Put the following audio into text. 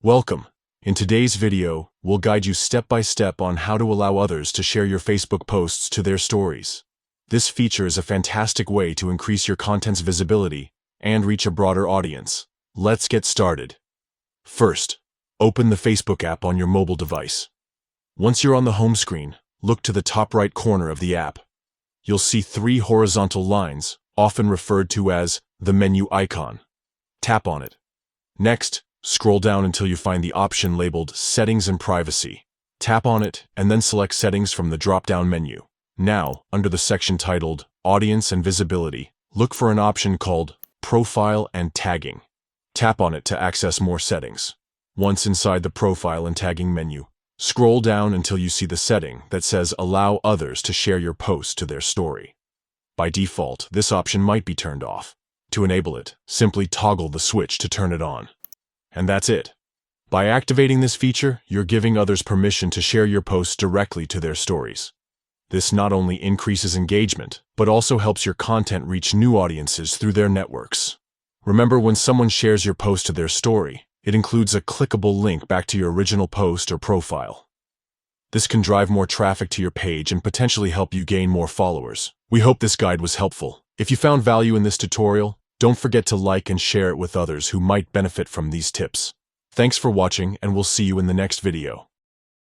Welcome. In today's video, we'll guide you step by step on how to allow others to share your Facebook posts to their stories. This feature is a fantastic way to increase your content's visibility and reach a broader audience. Let's get started. First, open the Facebook app on your mobile device. Once you're on the home screen, look to the top right corner of the app. You'll see three horizontal lines, often referred to as the menu icon. Tap on it. Next, scroll down until you find the option labeled Settings and Privacy. Tap on it and then select Settings from the drop-down menu. Now, under the section titled Audience and Visibility, look for an option called Profile and Tagging. Tap on it to access more settings. Once inside the Profile and Tagging menu, scroll down until you see the setting that says Allow others to share your post to their story. By default, this option might be turned off. To enable it, simply toggle the switch to turn it on. And that's it. By activating this feature, you're giving others permission to share your posts directly to their stories. This not only increases engagement, but also helps your content reach new audiences through their networks. Remember, when someone shares your post to their story, it includes a clickable link back to your original post or profile. This can drive more traffic to your page and potentially help you gain more followers. We hope this guide was helpful. If you found value in this tutorial, don't forget to like and share it with others who might benefit from these tips. Thanks for watching, and we'll see you in the next video.